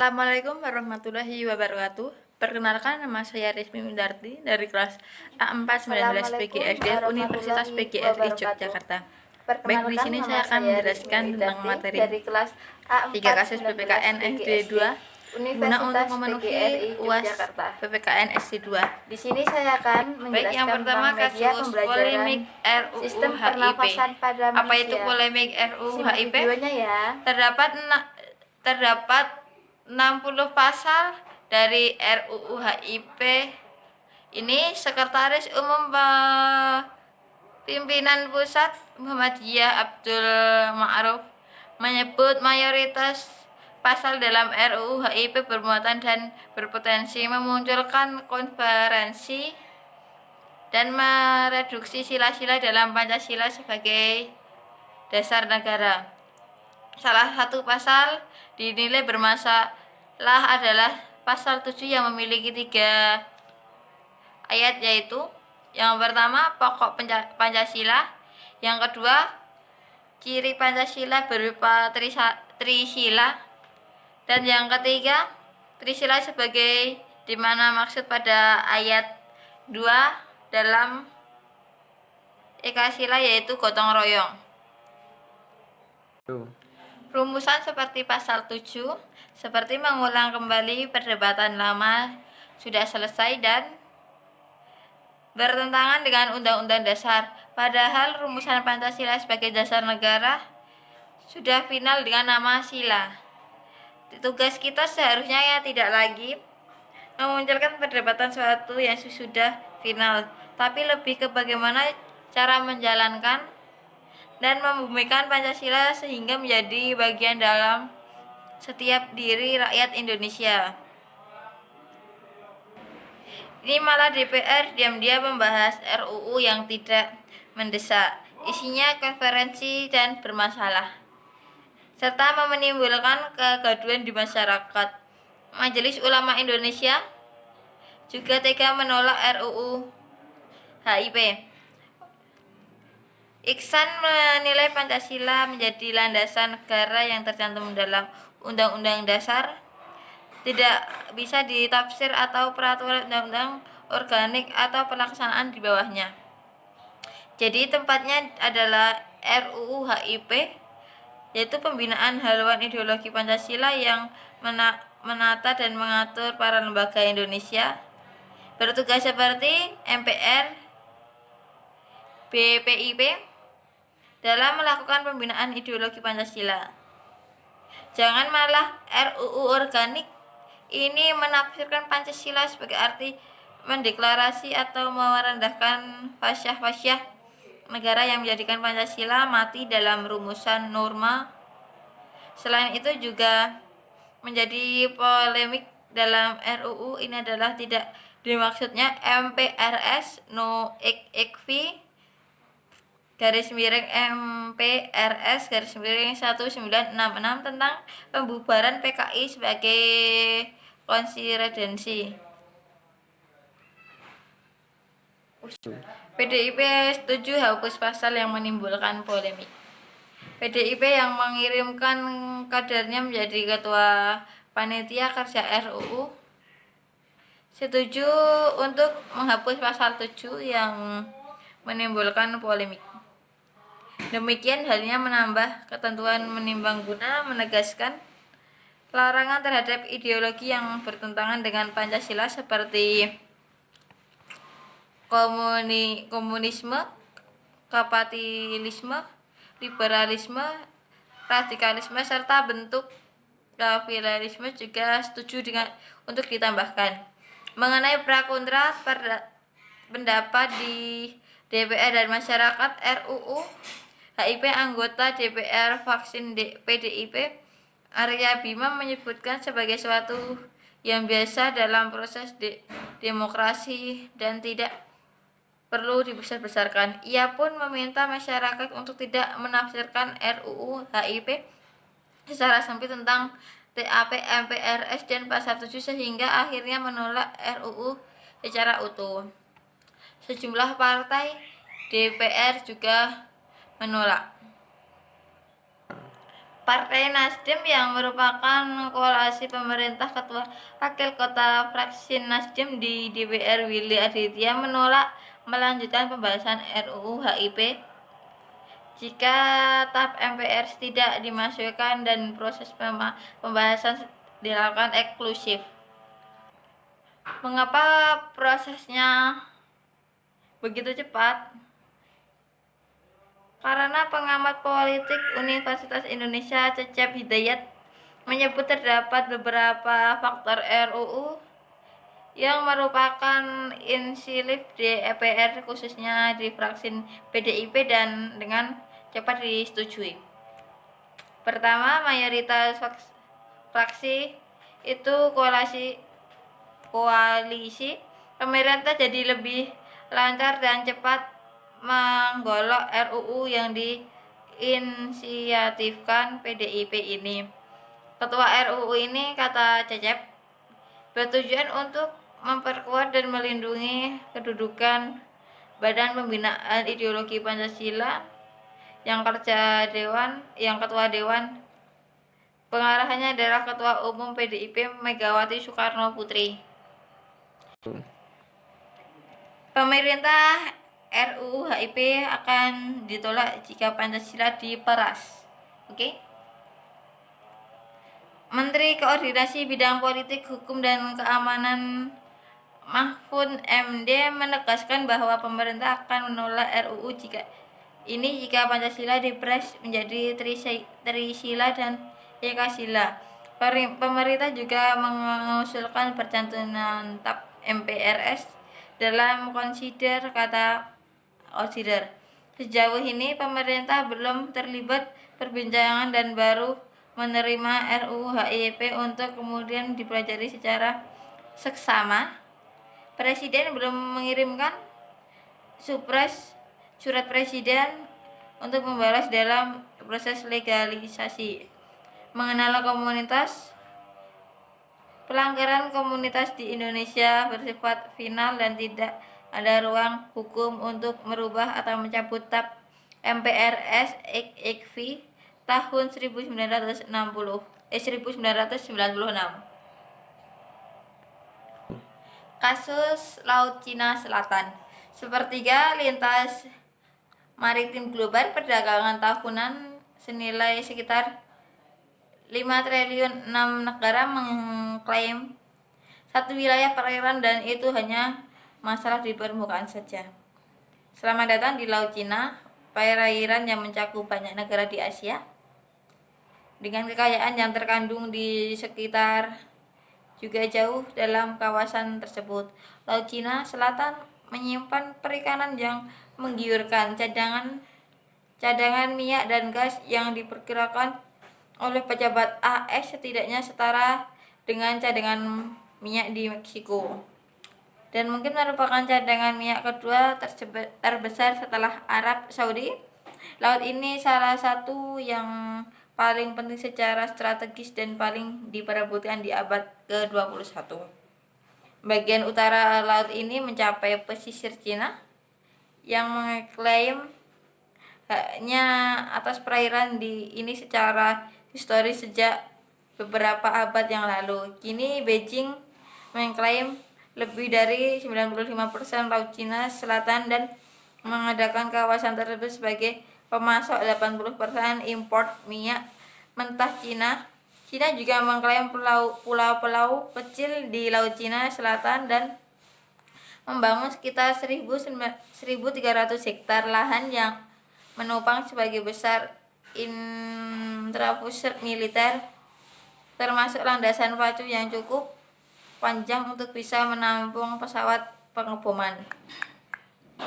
Assalamualaikum warahmatullahi wabarakatuh. Perkenalkan, nama saya Rizmi Mindarti dari kelas A419 PGSD Universitas Assalamualaikum PGRI warahmatullahi Yogyakarta. wabarakatuh. Baik, di Perkenalkan, sini nama saya akan saya Rizmi menjelaskan tentang Widarti materi dari kelas 3 kasus A419 PPKN SD2 PGSD guna untuk Universitas memenuhi PGRI UAS Yogyakarta. PPKN SD2. Di sini saya akan Baik, yang menjelaskan pertama tentang media kasus pembelajaran polemik RUU sistem HIP. pernafasan pada Apa itu manusia. polemik RUU Simak HIP? videonya ya. Terdapat 60 pasal dari RUU HIP. Ini Sekretaris Umum Pimpinan Pusat Muhammadiyah Abdul Ma'ruf menyebut mayoritas pasal dalam RUU HIP bermuatan dan berpotensi memunculkan konferensi dan mereduksi sila-sila dalam Pancasila sebagai dasar negara. Salah satu pasal dinilai bermasalah adalah pasal 7 yang memiliki 3 ayat, yaitu yang pertama pokok Pancasila, yang kedua ciri Pancasila berupa Trisila, dan yang ketiga Trisila sebagai dimana maksud pada ayat 2 dalam Ekasila, yaitu gotong royong. Rumusan seperti pasal 7 seperti mengulang kembali perdebatan lama sudah selesai dan bertentangan dengan Undang-Undang Dasar. Padahal rumusan Pancasila sebagai dasar negara sudah final dengan nama sila. Tugas kita seharusnya ya tidak lagi memunculkan perdebatan suatu yang sudah final, tapi lebih ke bagaimana cara menjalankan dan membumikan Pancasila sehingga menjadi bagian dalam setiap diri rakyat Indonesia. Ini malah DPR diam-diam membahas RUU yang tidak mendesak, isinya konferensi dan bermasalah, serta menimbulkan kegaduhan di masyarakat. Majelis Ulama Indonesia juga tega menolak RUU HIP. Iksan menilai Pancasila menjadi landasan negara yang tercantum dalam Undang-Undang Dasar, tidak bisa ditafsir atau peraturan undang-undang organik atau pelaksanaan di bawahnya. Jadi tempatnya adalah RUU HIP, yaitu pembinaan haluan ideologi Pancasila yang menata dan mengatur para lembaga Indonesia, bertugas seperti MPR, BPIP dalam melakukan pembinaan ideologi Pancasila. Jangan malah RUU organik ini menafsirkan Pancasila sebagai arti mendeklarasi atau merendahkan fasyah-fasyah negara yang menjadikan Pancasila mati dalam rumusan norma. Selain itu juga menjadi polemik dalam RUU ini adalah tidak dimaksudnya MPRS no EKV MPRS 1966 tentang pembubaran PKI sebagai konsideransi. PDIP setuju hapus pasal yang menimbulkan polemik. PDIP yang mengirimkan kadernya menjadi ketua panitia kerja RUU setuju untuk menghapus pasal 7 yang menimbulkan polemik. Demikian halnya menambah ketentuan menimbang guna menegaskan larangan terhadap ideologi yang bertentangan dengan Pancasila seperti komunisme, kapitalisme, liberalisme, radikalisme, serta bentuk kapitalisme juga setuju dengan untuk ditambahkan. Mengenai pro kontra pendapat di DPR dan masyarakat RUU HIP, anggota DPR vaksin PDIP Arya Bima menyebutkan sebagai suatu yang biasa dalam proses demokrasi dan tidak perlu dibesar-besarkan. Ia pun meminta masyarakat untuk tidak menafsirkan RUU HIP secara sempit tentang TAP, MPRS, dan pasal 7 sehingga akhirnya menolak RUU secara utuh. Sejumlah partai DPR juga menolak. Partai Nasdem yang merupakan koalisi pemerintah Ketua Wakil Kota fraksi Nasdem di DPR Willy Aditya menolak melanjutkan pembahasan RUU HIP jika tahap MPR tidak dimasukkan dan proses pembahasan dilakukan eksklusif. Mengapa prosesnya begitu cepat? Karena pengamat politik Universitas Indonesia Cecep Hidayat menyebut terdapat beberapa faktor RUU yang merupakan inisiatif DPR khususnya di fraksi PDIP dan dengan cepat disetujui. Pertama, mayoritas fraksi itu koalisi pemerintah jadi lebih lancar dan cepat menggolok RUU yang diinisiatifkan PDIP ini. Ketua RUU ini, kata Cecep, bertujuan untuk memperkuat dan melindungi kedudukan Badan Pembinaan Ideologi Pancasila yang ketua dewan pengarahannya adalah Ketua Umum PDIP Megawati Soekarno Putri. Pemerintah RUU HIP akan ditolak jika Pancasila diperas. Oke? Menteri Koordinasi Bidang Politik, Hukum dan Keamanan Mahfud MD menegaskan bahwa pemerintah akan menolak RUU jika Pancasila diperas menjadi Trisila dan Ekasila. Pemerintah juga mengusulkan percantuman TAP MPRS dalam konsider, kata Ozider. Sejauh ini pemerintah belum terlibat perbincangan dan baru menerima RUU HIP untuk kemudian dipelajari secara seksama. Presiden belum mengirimkan surat presiden untuk membalas dalam proses legalisasi. Mengenal komunitas, pelanggaran komunitas di Indonesia bersifat final dan tidak ada ruang hukum untuk merubah atau mencabut TAP MPRS XXV tahun 1996. Kasus Laut Cina Selatan. Sepertiga lintas maritim global perdagangan tahunan senilai sekitar 5 triliun. 6 negara mengklaim satu wilayah perairan dan itu hanya masalah di permukaan saja. Selamat datang di Laut Cina, perairan yang mencakup banyak negara di Asia dengan kekayaan yang terkandung di sekitar juga jauh dalam kawasan tersebut. Laut Cina Selatan menyimpan perikanan yang menggiurkan, cadangan minyak dan gas yang diperkirakan oleh pejabat AS setidaknya setara dengan cadangan minyak di Meksiko, dan mungkin merupakan cadangan minyak kedua terbesar setelah Arab Saudi. Laut ini salah satu yang paling penting secara strategis dan paling diperebutkan di abad ke-21. Bagian utara laut ini mencapai pesisir Cina yang mengklaim haknya atas perairan ini secara historis sejak beberapa abad yang lalu. Kini Beijing mengklaim lebih dari 95% Laut Cina Selatan dan mengadakan kawasan tersebut sebagai pemasok 80% import minyak mentah Cina. Cina juga mengklaim pulau-pulau kecil di Laut Cina Selatan dan membangun sekitar 1.300 hektar lahan yang menopang sebagai besar infrastruktur militer, termasuk landasan pacu yang cukup panjang untuk bisa menampung pesawat pengeboman.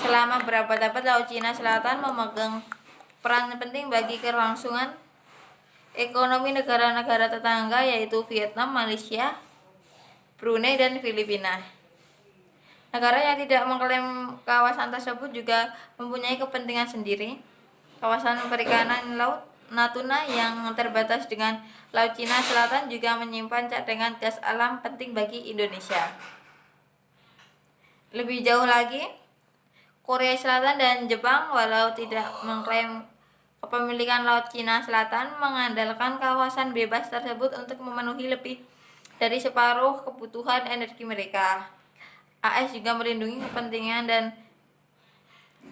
Selama berabad-abad, Laut Cina Selatan memegang peran penting bagi kelangsungan ekonomi negara-negara tetangga yaitu Vietnam, Malaysia, Brunei, dan Filipina. Negara yang tidak mengklaim kawasan tersebut juga mempunyai kepentingan sendiri. Kawasan perikanan Laut Natuna yang terbatas dengan Laut Cina Selatan juga menyimpan cadangan gas alam penting bagi Indonesia. Lebih jauh lagi, Korea Selatan dan Jepang walau tidak mengklaim Kepemilikan Laut Cina Selatan mengandalkan kawasan bebas tersebut untuk memenuhi lebih dari separuh kebutuhan energi mereka. AS juga melindungi kepentingan dan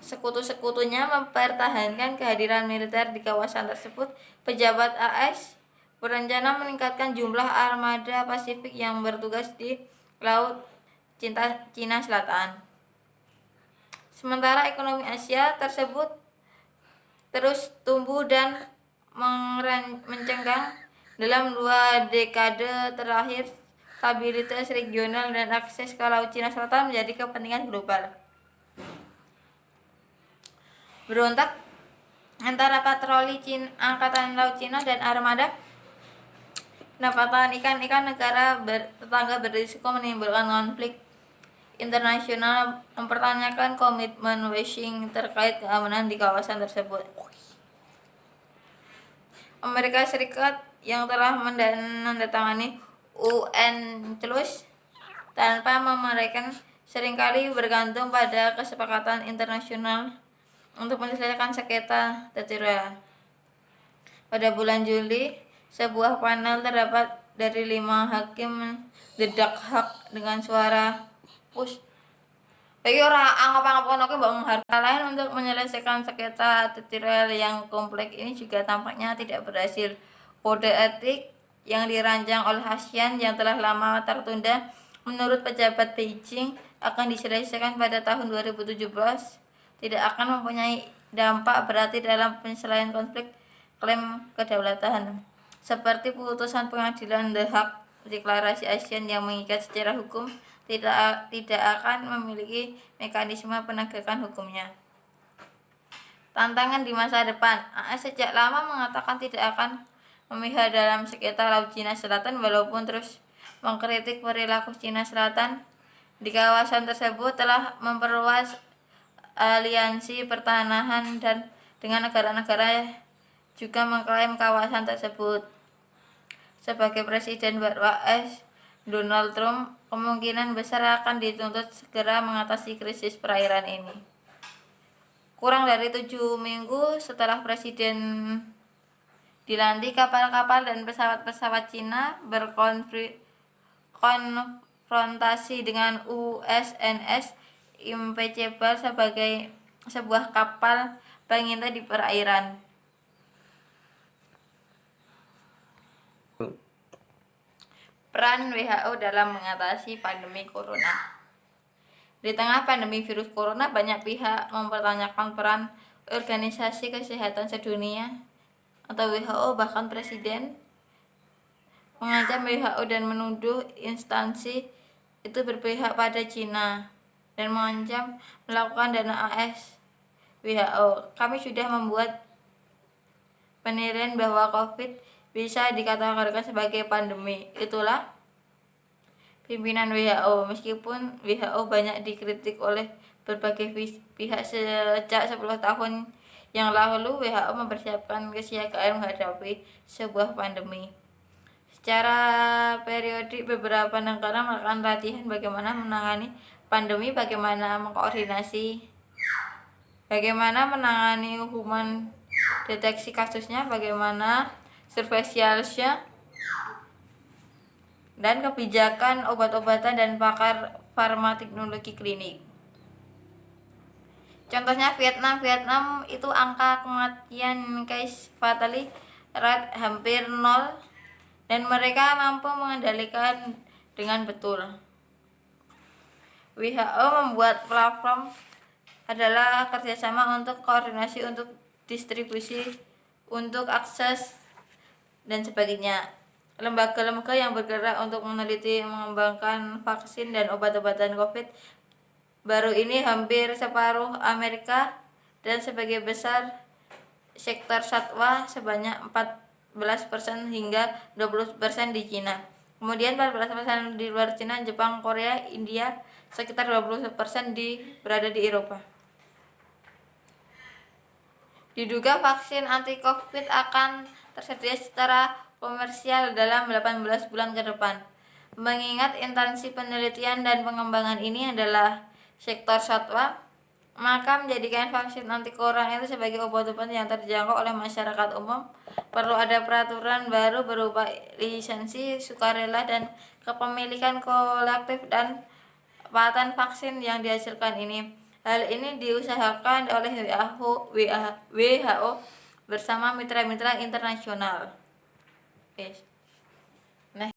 sekutu-sekutunya mempertahankan kehadiran militer di kawasan tersebut. Pejabat AS berencana meningkatkan jumlah armada Pasifik yang bertugas di Laut Cina Selatan. Sementara ekonomi Asia tersebut terus tumbuh dan mencenggang dalam 2 dekade terakhir. Stabilitas regional dan akses ke Laut Cina Selatan menjadi kepentingan global. Berontak antara patroli Angkatan Laut Cina dan armada pendapatan ikan negara tetangga berisiko menimbulkan konflik internasional, mempertanyakan komitmen Beijing terkait keamanan di kawasan tersebut. Amerika Serikat yang telah menandatangani UNCLOS tanpa memeriahkan seringkali bergantung pada kesepakatan internasional untuk menyelesaikan sengketa teritorial. Pada bulan Juli, sebuah panel terdapat dari 5 hakim The Hak dengan suara push. Bagi orang anggap ono ke menghargai lain untuk menyelesaikan sengketa teritorial yang kompleks ini juga tampaknya tidak berhasil. Kode etik yang dirancang oleh ASEAN yang telah lama tertunda menurut pejabat Beijing akan diselesaikan pada tahun 2017 tidak akan mempunyai dampak berarti dalam penyelesaian konflik klaim kedaulatan seperti putusan pengadilan The Hague. Deklarasi ASEAN yang mengikat secara hukum tidak akan memiliki mekanisme penegakan hukumnya. Tantangan di masa depan. AS sejak lama mengatakan tidak akan memihak dalam sengketa Laut Cina Selatan walaupun terus mengkritik perilaku Cina Selatan di kawasan tersebut telah memperluas aliansi pertahanan dan dengan negara-negara juga mengklaim kawasan tersebut. Sebagai Presiden baru AS, Donald Trump kemungkinan besar akan dituntut segera mengatasi krisis perairan ini. Kurang dari 7 minggu setelah Presiden dilantik, kapal-kapal dan pesawat-pesawat Cina berkonfrontasi dengan USNS Invincible sebagai sebuah kapal pengintai di perairan. Peran WHO dalam mengatasi pandemi corona. Di tengah pandemi virus corona, banyak pihak mempertanyakan peran Organisasi Kesehatan Sedunia atau WHO, bahkan Presiden mengancam WHO dan menuduh instansi itu berpihak pada Cina dan mengancam melakukan dana AS WHO. Kami sudah membuat penilaian bahwa COVID bisa dikategorikan sebagai pandemi. Itulah pimpinan WHO. Meskipun WHO banyak dikritik oleh berbagai pihak sejak 10 tahun yang lalu, WHO mempersiapkan kesiagaan menghadapi sebuah pandemi. Secara periodik, beberapa negara melakukan latihan bagaimana menangani pandemi, bagaimana mengkoordinasi, bagaimana menangani human deteksi kasusnya, bagaimana surveillance dan kebijakan obat-obatan dan pakar farmateknologi klinik. Contohnya Vietnam itu angka kematian case fatality rate hampir 0 dan mereka mampu mengendalikan dengan betul. WHO membuat platform adalah kerjasama untuk koordinasi, untuk distribusi, untuk akses dan sebagainya. Lembaga-lembaga yang bergerak untuk meneliti mengembangkan vaksin dan obat-obatan COVID baru ini hampir separuh Amerika dan sebagai besar sektor satwa sebanyak 14% hingga 20% di Cina. Kemudian 14% di luar Cina, Jepang, Korea, India, sekitar 20% berada di Eropa. Diduga vaksin anti-COVID akan tersedia secara komersial dalam 18 bulan ke depan. Mengingat intensi penelitian dan pengembangan ini adalah sektor satwa, Maka menjadikan vaksin anti corona itu sebagai obat-obatan yang terjangkau oleh masyarakat umum, perlu ada peraturan baru berupa lisensi, sukarela, dan kepemilikan kolektif dan paten vaksin yang dihasilkan ini. Hal ini diusahakan oleh WHO bersama mitra-mitra internasional. Nah,